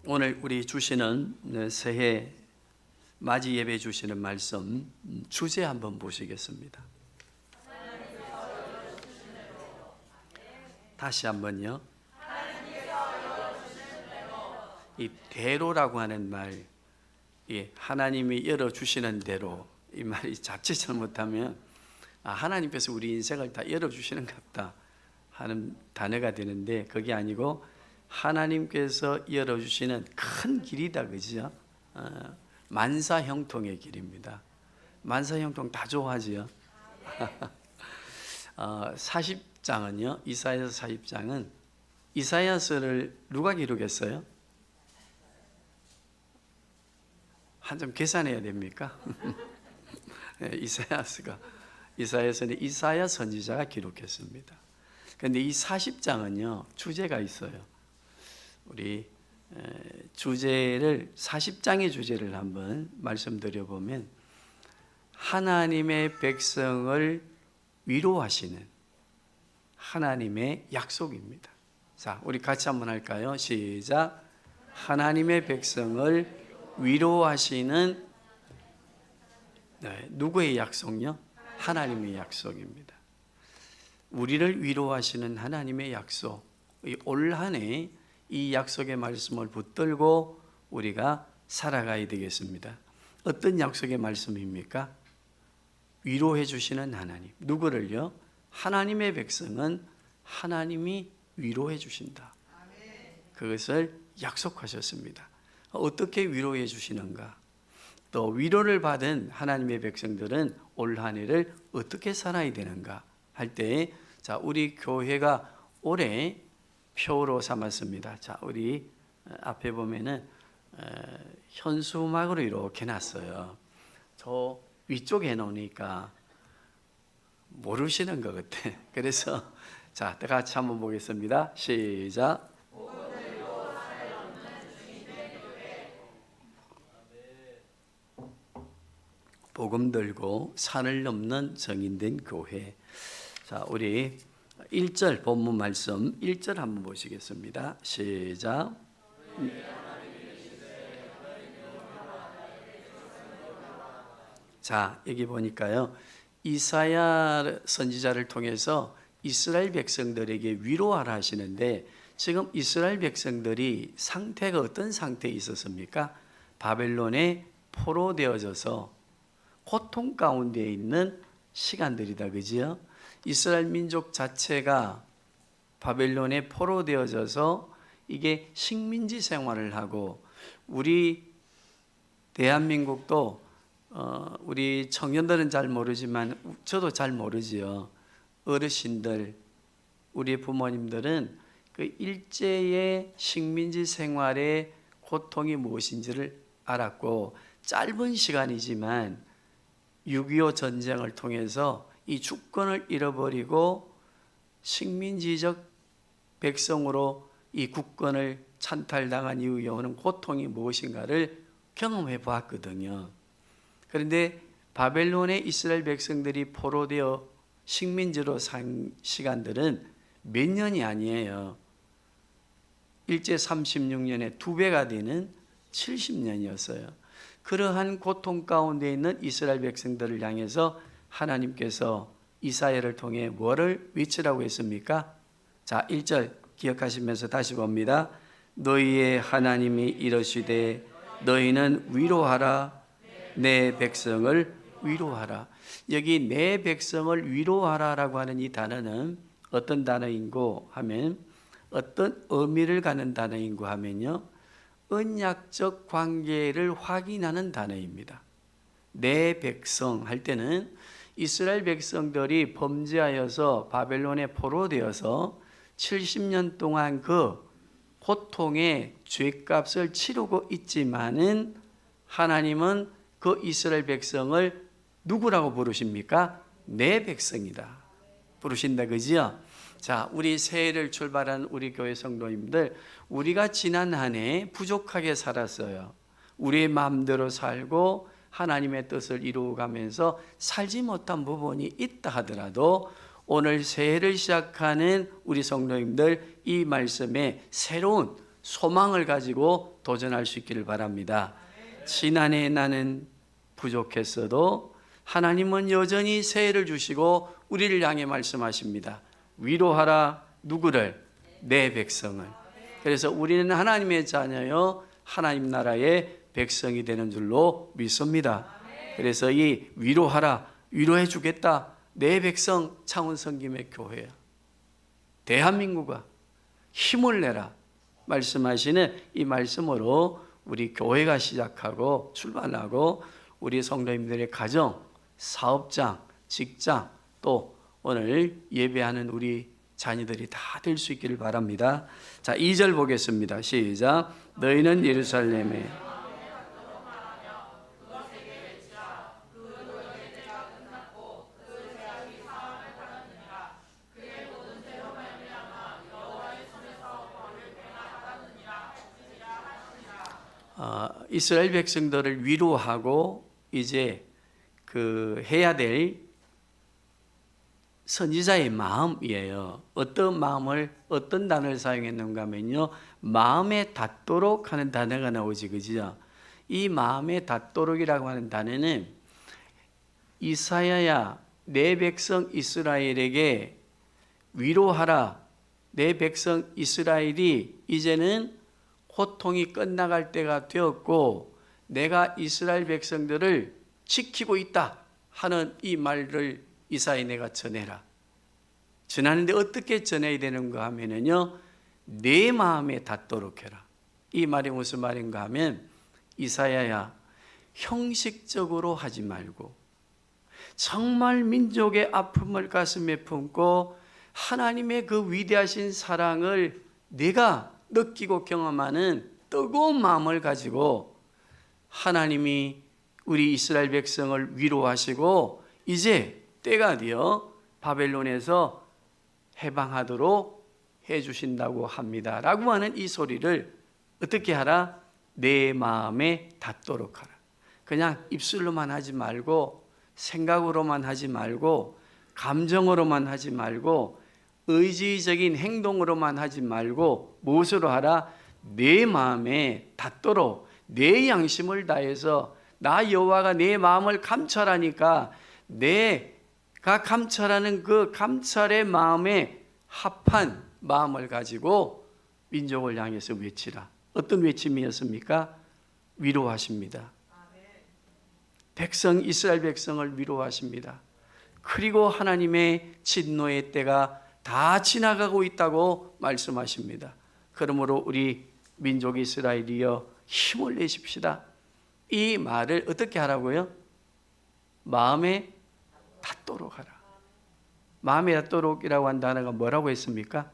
오늘 우리 주시는 새해 맞이 예배 주시는 말씀 주제 한번 보시겠습니다. 다시 한번요. 이 대로라고 하는 말, 하나님이 열어주시는 대로, 이 말이 자칫 잘못하면 하나님께서 우리 인생을 다 열어주시는 것 같다 하는 단어가 되는데, 그게 아니고 하나님께서 열어주시는 큰 길이다, 그죠? 만사형통의 길입니다. 만사형통 다 좋아하지요. 40장은요, 이사야서 40장은 이사야서를 누가 기록했어요? 한점 계산해야 됩니까? 이사야서는 이사야 선지자가 기록했습니다. 그런데 이 40장은요 주제가 있어요. 우리 주제를 40장의 주제를 한번 말씀드려 보면 하나님의 백성을 위로하시는 하나님의 약속입니다. 자, 우리 같이 한번 할까요? 시작. 하나님의 백성을 위로하시는 누구의 약속요? 하나님의 약속입니다. 우리를 위로하시는 하나님의 약속. 올 한 해 이 약속의 말씀을 붙들고 우리가 살아가야 되겠습니다. 어떤 약속의 말씀입니까? 위로해 주시는 하나님. 누구를요? 하나님의 백성은 하나님이 위로해 주신다. 그것을 약속하셨습니다. 어떻게 위로해 주시는가? 또 위로를 받은 하나님의 백성들은 올 한 해를 어떻게 살아야 되는가 할 때, 자, 우리 교회가 올해 표로 삼았습니다. 자, 우리 앞에 보면은 현수막으로 이렇게 놨어요. 저 위쪽에 놓으니까 모르시는 것 같아. 그래서 자, 다 같이 한번 보겠습니다. 시작. 복음 들고 산을 넘는 정인된 교회. 자, 우리 1절 본문 말씀 1절 한번 보시겠습니다. 시작. 자, 여기 보니까요, 이사야 선지자를 통해서 이스라엘 백성들에게 위로하라 하시는데, 지금 이스라엘 백성들이 상태가 어떤 상태에 있었습니까? 바벨론에 포로되어져서 고통 가운데 있는 시간들이다, 그지요? 이스라엘 민족 자체가 바벨론에 포로되어져서 이게 식민지 생활을 하고, 우리 대한민국도 우리 청년들은 잘 모르지만 저도 잘 모르지요. 어르신들, 우리 부모님들은 그 일제의 식민지 생활의 고통이 무엇인지를 알았고, 짧은 시간이지만 6.25 전쟁을 통해서 이 주권을 잃어버리고 식민지적 백성으로 이 국권을 찬탈당한 이후에 오는 고통이 무엇인가를 경험해 보았거든요. 그런데 바벨론의 이스라엘 백성들이 포로되어 식민지로 산 시간들은 몇 년이 아니에요. 일제 36년에 2배가 되는 70년이었어요. 그러한 고통 가운데 있는 이스라엘 백성들을 향해서 하나님께서 이사야를 통해 뭐를 외치라고 했습니까? 자, 1절 기억하시면서 다시 봅니다. 너희의 하나님이 이러시되 너희는 위로하라, 내 백성을 위로하라. 여기 내 백성을 위로하라라고 하는 이 단어는 어떤 단어인고 하면, 어떤 의미를 가는 단어인고 하면요, 언약적 관계를 확인하는 단어입니다. 내 백성 할 때는 이스라엘 백성들이 범죄하여서 바벨론에 포로되어서 70년 동안 그 고통의 죄값을 치르고 있지만은, 하나님은 그 이스라엘 백성을 누구라고 부르십니까? 내 백성이다 부르신다, 그지요? 자, 우리 새해를 출발한 우리 교회 성도님들, 우리가 지난 한 해 부족하게 살았어요. 우리의 마음대로 살고 하나님의 뜻을 이루어가면서 살지 못한 부분이 있다 하더라도, 오늘 새해를 시작하는 우리 성도님들 이 말씀에 새로운 소망을 가지고 도전할 수 있기를 바랍니다. 지난해 나는 부족했어도 하나님은 여전히 새해를 주시고 우리를 향해 말씀하십니다. 위로하라. 누구를? 내 백성을. 그래서 우리는 하나님의 자녀여 하나님 나라의 백성이 되는 줄로 믿습니다. 그래서 이 위로하라, 위로해 주겠다. 내 백성 창원성김의 교회야. 대한민국아 힘을 내라 말씀하시는 이 말씀으로 우리 교회가 시작하고 출발하고 우리 성도님들의 가정, 사업장, 직장 또 오늘 예배하는 우리 자녀들이 다 될 수 있기를 바랍니다. 자, 2절 보겠습니다. 시작. 너희는 예루살렘에 이스라엘 백성들을 위로하고 이제 그 해야 될 선지자의 마음이에요. 어떤 마음을 어떤 단어를 사용했는가 하면요, 마음에 닿도록 하는 단어가 나오지, 그죠? 이 마음에 닿도록이라고 하는 단어는 이사야야 내 백성 이스라엘에게 위로하라. 내 백성 이스라엘이 이제는 고통이 끝나갈 때가 되었고 내가 이스라엘 백성들을 지키고 있다 하는 이 말을 이사야에 내가 전해라. 전하는데 어떻게 전해야 되는가 하면요, 내 마음에 닿도록 해라. 이 말이 무슨 말인가 하면 이사야야 형식적으로 하지 말고 정말 민족의 아픔을 가슴에 품고 하나님의 그 위대하신 사랑을 내가 느끼고 경험하는 뜨거운 마음을 가지고 하나님이 우리 이스라엘 백성을 위로하시고 이제 때가 되어 바벨론에서 해방하도록 해주신다고 합니다 라고 하는 이 소리를 어떻게 하라? 내 마음에 닿도록 하라. 그냥 입술로만 하지 말고 생각으로만 하지 말고 감정으로만 하지 말고 의지적인 행동으로만 하지 말고 무엇으로 하라? 내 마음에 닿도록 내 양심을 다해서 나 여호와가 내 마음을 감찰하니까 내가 감찰하는 그 감찰의 마음에 합한 마음을 가지고 민족을 향해서 외치라. 어떤 외침이었습니까? 위로하십니다. 백성 이스라엘 백성을 위로하십니다. 그리고 하나님의 진노의 때가 다 지나가고 있다고 말씀하십니다. 그러므로 우리 민족 이스라엘이여 힘을 내십시다. 이 말을 어떻게 하라고요? 마음에 닿도록 하라. 마음에 닿도록이라고 한 단어가 뭐라고 했습니까?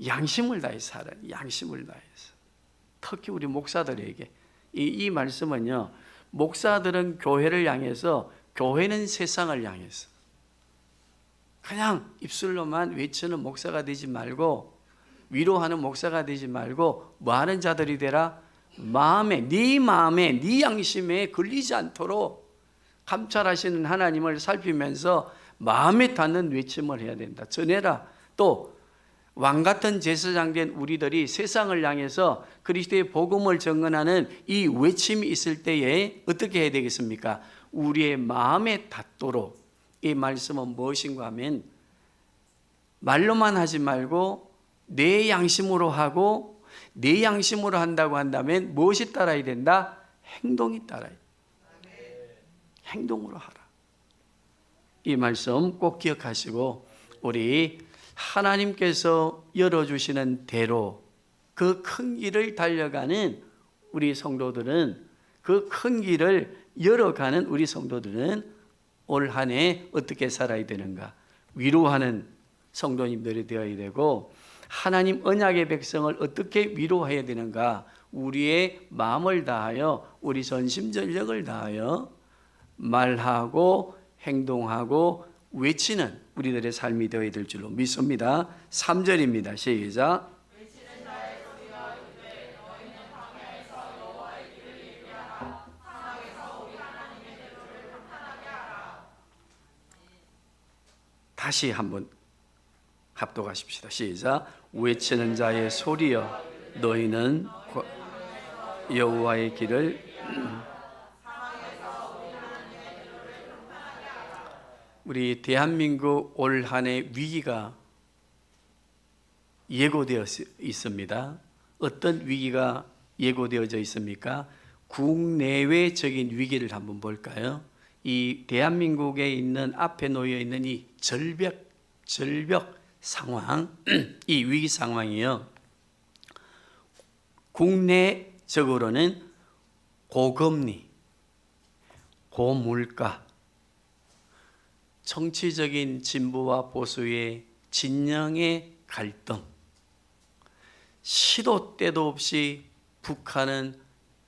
양심을 다해서 하라. 양심을 다해서. 특히 우리 목사들에게 이 말씀은요, 목사들은 교회를 향해서, 교회는 세상을 향해서 그냥 입술로만 외치는 목사가 되지 말고 위로하는 목사가 되지 말고 뭐 하는 자들이 되라? 마음에, 네 양심에 걸리지 않도록 감찰하시는 하나님을 살피면서 마음에 닿는 외침을 해야 된다. 전해라. 또 왕같은 제사장 된 우리들이 세상을 향해서 그리스도의 복음을 전언하는 이 외침이 있을 때에 어떻게 해야 되겠습니까? 우리의 마음에 닿도록. 이 말씀은 무엇인가 하면 말로만 하지 말고 내 양심으로 하고, 내 양심으로 한다고 한다면 무엇이 따라야 된다? 행동이 따라야 된다. 행동으로 하라. 이 말씀 꼭 기억하시고 우리 하나님께서 열어주시는 대로 그 큰 길을 달려가는 우리 성도들은, 그 큰 길을 열어가는 우리 성도들은 올 한 해 어떻게 살아야 되는가? 위로하는 성도님들이 되어야 되고, 하나님 언약의 백성을 어떻게 위로해야 되는가? 우리의 마음을 다하여, 우리 전심전력을 다하여 말하고 행동하고 외치는 우리들의 삶이 되어야 될 줄로 믿습니다. 3절입니다. 시작. 다시 한번 합독하십시다. 시작. 외치는 자의 소리여, 너희는 여호와의 길을 우리 대한민국 올 한 해 위기가 예고되어 있습니다. 어떤 위기가 예고되어져 있습니까? 국내외적인 위기를 한번 볼까요? 이 대한민국에 있는 앞에 놓여 있는 이 절벽 상황, 이 위기 상황이요. 국내적으로는 고금리, 고물가, 정치적인 진보와 보수의 진영의 갈등, 시도 때도 없이 북한은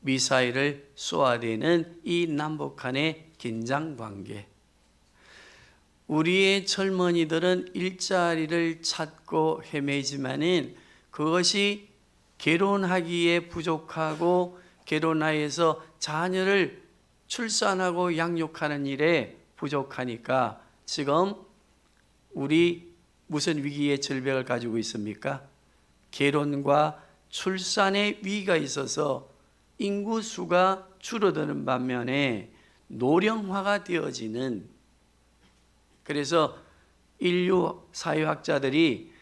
미사일을 쏘아대는 이 남북 간의 긴장 관계. 우리의 젊은이들은 일자리를 찾고 헤매지만은 그것이 결혼하기에 부족하고 결혼하여서 자녀를 출산하고 양육하는 일에 부족하니까 지금 우리 무슨 위기의 절벽을 가지고 있습니까? 결혼과 출산의 위기가 있어서 인구 수가 줄어드는 반면에 노령화가 되어지는, 그래서 인류 사회학자들이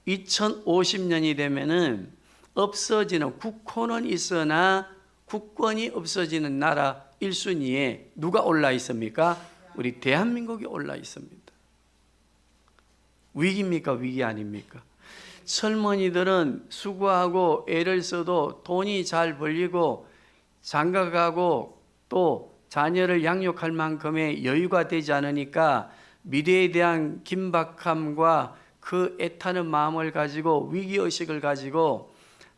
2050년이 되면은 없어지는, 국호는 있으나 국권이 없어지는 나라 1순위에 누가 올라 있습니까? 우리 대한민국이 올라 있습니다. 위기입니까? 위기 아닙니까? 젊은이들은 수고하고 애를 써도 돈이 잘 벌리고 장가가고 또 자녀를 양육할 만큼의 여유가 되지 않으니까 미래에 대한 긴박함과 그 애타는 마음을 가지고 위기의식을 가지고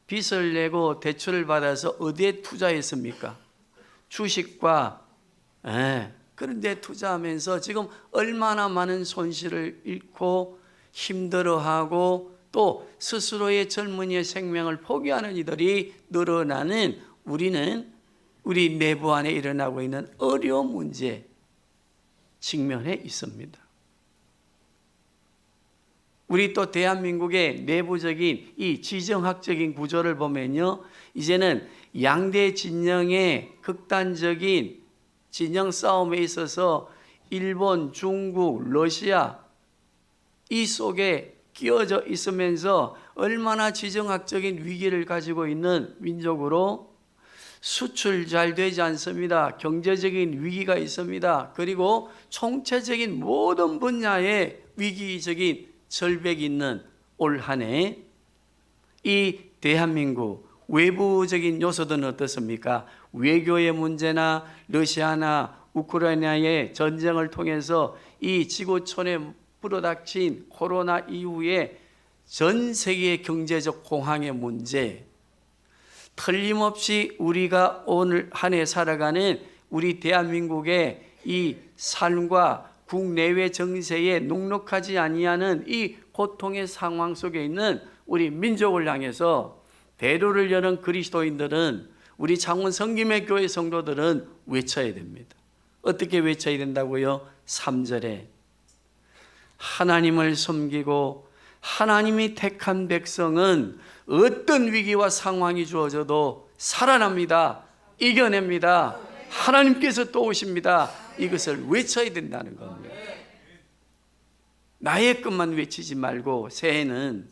빚을 내고 대출을 받아서 어디에 투자했습니까? 주식과, 그런데 투자하면서 지금 얼마나 많은 손실을 잃고 힘들어하고 또 스스로의 젊은이의 생명을 포기하는 이들이 늘어나는, 우리는 우리 내부 안에 일어나고 있는 어려운 문제 직면해 있습니다. 우리 또 대한민국의 내부적인 이 지정학적인 구조를 보면요, 이제는 양대 진영의 극단적인 진영 싸움에 있어서 일본, 중국, 러시아 이 속에 끼어져 있으면서 얼마나 지정학적인 위기를 가지고 있는 민족으로 수출 잘 되지 않습니다. 경제적인 위기가 있습니다. 그리고 총체적인 모든 분야의 위기적인 절벽이 있는 올 한 해 이 대한민국 외부적인 요소들은 어떻습니까? 외교의 문제나 러시아나 우크라이나의 전쟁을 통해서 이 지구촌에 불어닥친 코로나 이후에 전 세계의 경제적 공황의 문제, 틀림없이 우리가 오늘 한 해 살아가는 우리 대한민국의 이 삶과 국내외 정세에 녹록하지 아니하는 이 고통의 상황 속에 있는 우리 민족을 향해서 대로를 여는 그리스도인들은, 우리 창원 성김의 교회 성도들은 외쳐야 됩니다. 어떻게 외쳐야 된다고요? 3절에 하나님을 섬기고 하나님이 택한 백성은 어떤 위기와 상황이 주어져도 살아납니다. 이겨냅니다. 하나님께서 또 오십니다. 이것을 외쳐야 된다는 겁니다. 나의 것만 외치지 말고, 새해는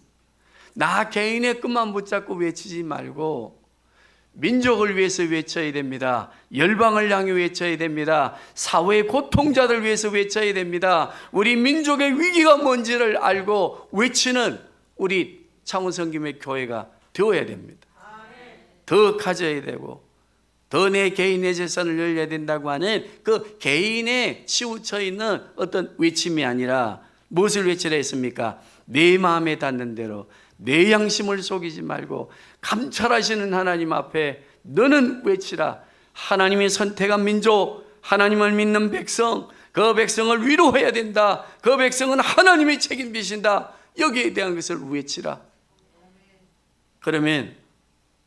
나 개인의 것만 붙잡고 외치지 말고 민족을 위해서 외쳐야 됩니다. 열방을 향해 외쳐야 됩니다. 사회의 고통자들 위해서 외쳐야 됩니다. 우리 민족의 위기가 뭔지를 알고 외치는 우리 창원성김의 교회가 되어야 됩니다. 더 가져야 되고 더 내 개인의 재산을 열려야 된다고 하는 그 개인에 치우쳐 있는 어떤 외침이 아니라 무엇을 외치라 했습니까? 내 마음에 닿는 대로 내 양심을 속이지 말고 감찰하시는 하나님 앞에 너는 외치라. 하나님이 선택한 민족, 하나님을 믿는 백성, 그 백성을 위로해야 된다. 그 백성은 하나님이 책임지신다. 여기에 대한 것을 외치라. 그러면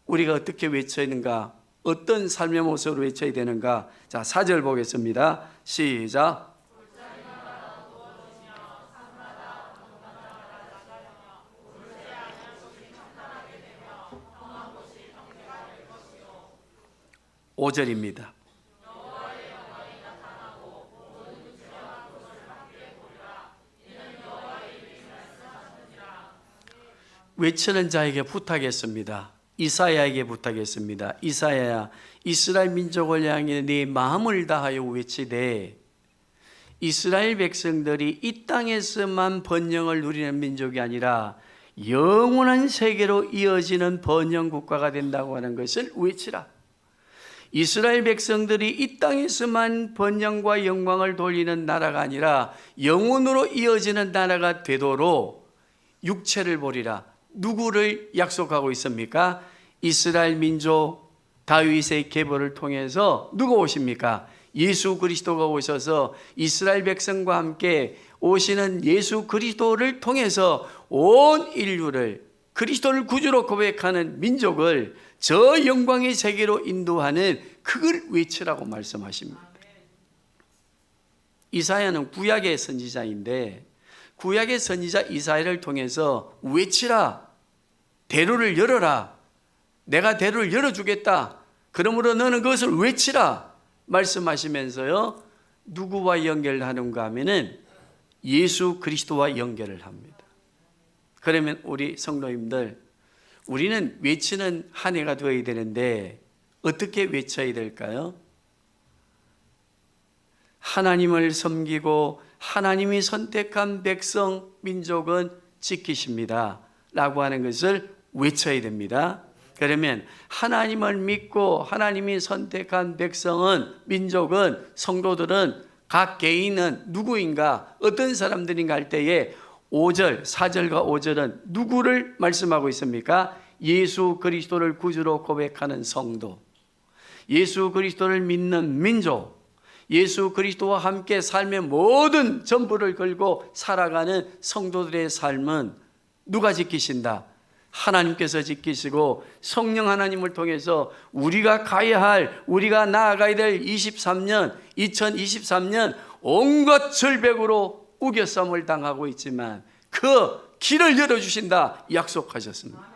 우리가 어떻게 외쳐야 되는가? 어떤 삶의 모습으로 외쳐야 되는가? 자, 4절 보겠습니다. 시작. 5절입니다. 외치는 자에게 부탁했습니다. 이사야에게 부탁했습니다. 이사야야, 이스라엘 민족을 향해 네 마음을 다하여 외치되, 이스라엘 백성들이 이 땅에서만 번영을 누리는 민족이 아니라 영원한 세계로 이어지는 번영 국가가 된다고 하는 것을 외치라. 이스라엘 백성들이 이 땅에서만 번영과 영광을 돌리는 나라가 아니라 영원으로 이어지는 나라가 되도록 육체를 보리라. 누구를 약속하고 있습니까? 이스라엘 민족 다윗의 계보를 통해서 누가 오십니까? 예수 그리스도가 오셔서 이스라엘 백성과 함께 오시는 예수 그리스도를 통해서 온 인류를 그리스도를 구주로 고백하는 민족을 저 영광의 세계로 인도하는 그걸 외치라고 말씀하십니다. 이사야는 구약의 선지자인데 구약의 선지자 이사야를 통해서 외치라, 대로를 열어라, 내가 대로를 열어주겠다, 그러므로 너는 그것을 외치라 말씀하시면서요, 누구와 연결하는가 하면은 예수 그리스도와 연결을 합니다. 그러면 우리 성도님들, 우리는 외치는 한 해가 되어야 되는데 어떻게 외쳐야 될까요? 하나님을 섬기고 하나님이 선택한 백성, 민족은 지키십니다 라고 하는 것을 외쳐야 됩니다. 그러면 하나님을 믿고 하나님이 선택한 백성은, 민족은, 성도들은, 각 개인은 누구인가, 어떤 사람들인가 할 때에 5절, 4절과 5절은 누구를 말씀하고 있습니까? 예수 그리스도를 구주로 고백하는 성도, 예수 그리스도를 믿는 민족, 예수 그리스도와 함께 삶의 모든 전부를 걸고 살아가는 성도들의 삶은 누가 지키신다? 하나님께서 지키시고 성령 하나님을 통해서 우리가 가야 할, 우리가 나아가야 될 2023년 온갖 절벽으로 우겨쌈을 당하고 있지만 그 길을 열어주신다 약속하셨습니다.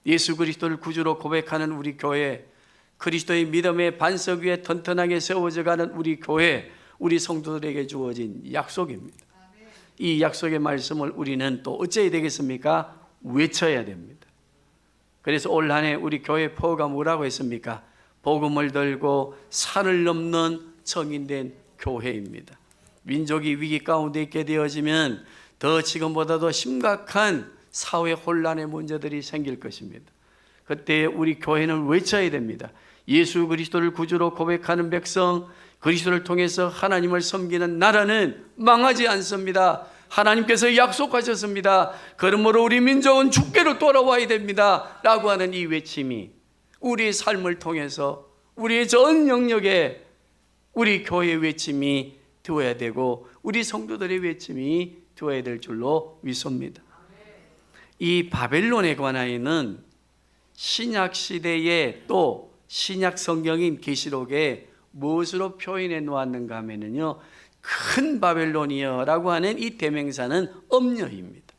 예수 그리스도를 구주로 고백하는 우리 교회, 그리스도의 믿음의 반석 위에 튼튼하게 세워져가는 우리 교회, 우리 성도들에게 주어진 약속입니다. 이 약속의 말씀을 우리는 또 어찌해야 되겠습니까? 외쳐야 됩니다. 그래서 올 한 해 우리 교회 포가 뭐라고 했습니까? 복음을 들고 산을 넘는 정인된 교회입니다. 민족이 위기 가운데 있게 되어지면 더 지금보다도 심각한 사회 혼란의 문제들이 생길 것입니다. 그때 우리 교회는 외쳐야 됩니다. 예수 그리스도를 구주로 고백하는 백성, 그리스도를 통해서 하나님을 섬기는 나라는 망하지 않습니다. 하나님께서 약속하셨습니다. 그러므로 우리 민족은 주께로 돌아와야 됩니다 라고 하는 이 외침이 우리의 삶을 통해서 우리의 전 영역에 우리 교회의 외침이 되어야 되고 우리 성도들의 외침이 되어야 될 줄로 믿습니다. 이 바벨론에 관하여는 신약 시대에 또 신약 성경인 계시록에 무엇으로 표현해 놓았는가 하면요, 큰 바벨론이여라고 하는 이 대명사는 엄녀입니다.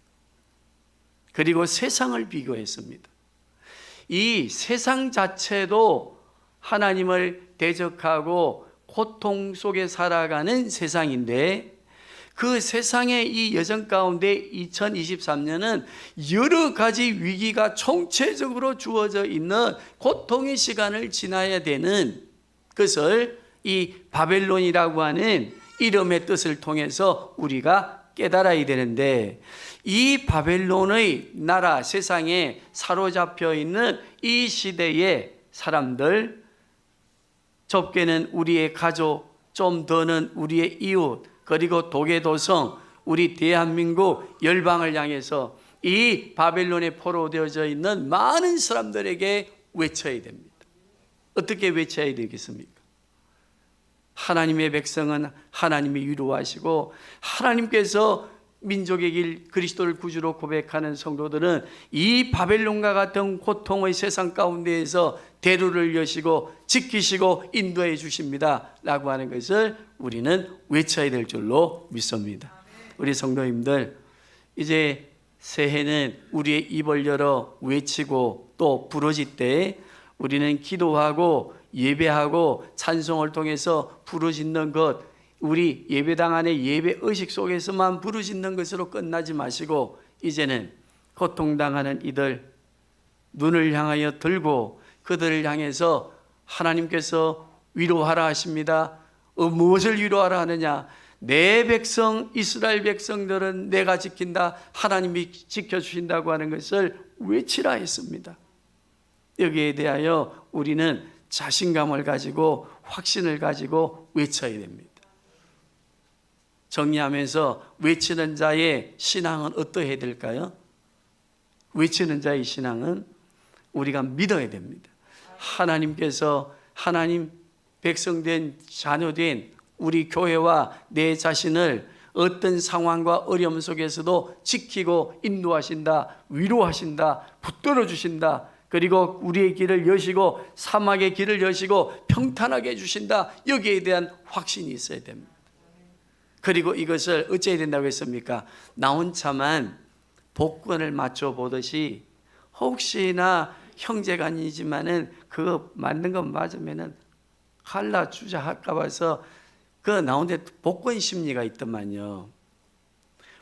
그리고 세상을 비교했습니다. 이 세상 자체도 하나님을 대적하고 고통 속에 살아가는 세상인데 그 세상의 이 여정 가운데 2023년은 여러 가지 위기가 총체적으로 주어져 있는 고통의 시간을 지나야 되는 것을 이 바벨론이라고 하는 이름의 뜻을 통해서 우리가 깨달아야 되는데, 이 바벨론의 나라, 세상에 사로잡혀 있는 이 시대의 사람들, 좁게는 우리의 가족, 좀 더는 우리의 이웃, 그리고 도계도성, 우리 대한민국 열방을 향해서 이 바벨론에 포로되어져 있는 많은 사람들에게 외쳐야 됩니다. 어떻게 외쳐야 되겠습니까? 하나님의 백성은 하나님이 위로하시고 하나님께서 민족의 길 그리스도를 구주로 고백하는 성도들은 이 바벨론과 같은 고통의 세상 가운데에서 대로를 여시고 지키시고 인도해 주십니다 라고 하는 것을 우리는 외쳐야 될 줄로 믿습니다. 우리 성도님들, 이제 새해는 우리의 입을 열어 외치고 또 부르짖 때 우리는 기도하고 예배하고 찬송을 통해서 부르짖는 것, 우리 예배당 안에 예배 의식 속에서만 부르짖는 것으로 끝나지 마시고 이제는 고통당하는 이들 눈을 향하여 들고 그들을 향해서 하나님께서 위로하라 하십니다. 무엇을 위로하라 하느냐? 내 백성 이스라엘 백성들은 내가 지킨다, 하나님이 지켜주신다고 하는 것을 외치라 했습니다. 여기에 대하여 우리는 자신감을 가지고 확신을 가지고 외쳐야 됩니다. 정리하면서 외치는 자의 신앙은 어떠해야 될까요? 외치는 자의 신앙은 우리가 믿어야 됩니다. 하나님께서 하나님 백성된 자녀된 우리 교회와 내 자신을 어떤 상황과 어려움 속에서도 지키고 인도하신다, 위로하신다, 붙들어 주신다. 그리고 우리의 길을 여시고 사막의 길을 여시고 평탄하게 해주신다. 여기에 대한 확신이 있어야 됩니다. 그리고 이것을 어찌해야 된다고 했습니까? 나 혼자만 복권을 맞춰보듯이 혹시나 형제가 아니지만은 그거 맞는 거 맞으면은 갈라주자 할까 봐서 그 나온데 복권 심리가 있더만요.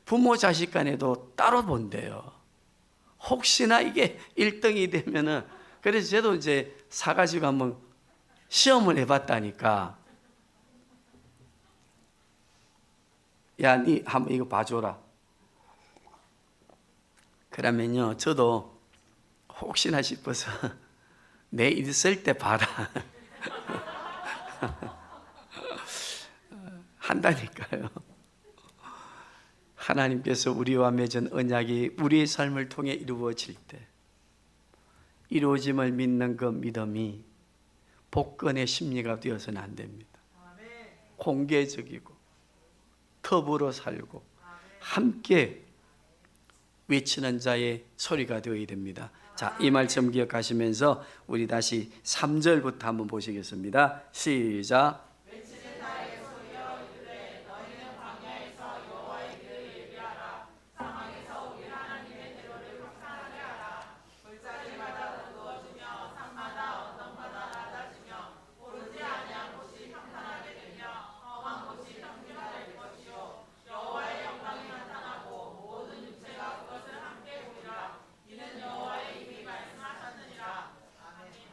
부모 자식 간에도 따로 본대요. 혹시나 이게 1등이 되면은, 그래서 저도 이제 사가지고 한번 시험을 해봤다니까. 야, 니 한번 이거 봐줘라. 그러면요, 저도 혹시나 싶어서 내 있을 때 봐라. 한다니까요. 하나님께서 우리와 맺은 언약이 우리의 삶을 통해 이루어질 때 이루어짐을 믿는 그 믿음이 복권의 심리가 되어서는 안 됩니다. 공개적이고 더불어 살고 함께 외치는 자의 소리가 되어야 됩니다. 자, 이 말씀 기억하시면서 우리 다시 3절부터 한번 보시겠습니다. 시작.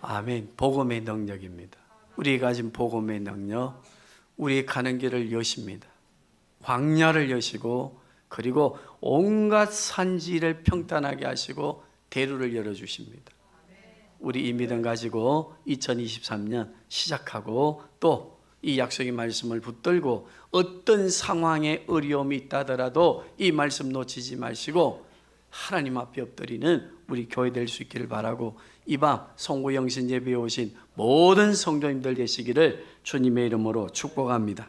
아멘. 복음의 능력입니다. 우리가 가진 복음의 능력, 우리 가는 길을 여십니다. 광야를 여시고 그리고 온갖 산지를 평탄하게 하시고 대로를 열어주십니다. 우리 이 믿음 가지고 2023년 시작하고 또 이 약속의 말씀을 붙들고 어떤 상황에 어려움이 있다 하더라도 이 말씀 놓치지 마시고 하나님 앞에 엎드리는 우리 교회 될 수 있기를 바라고 이 밤 송구영신 예배에 오신 모든 성도님들 되시기를 주님의 이름으로 축복합니다.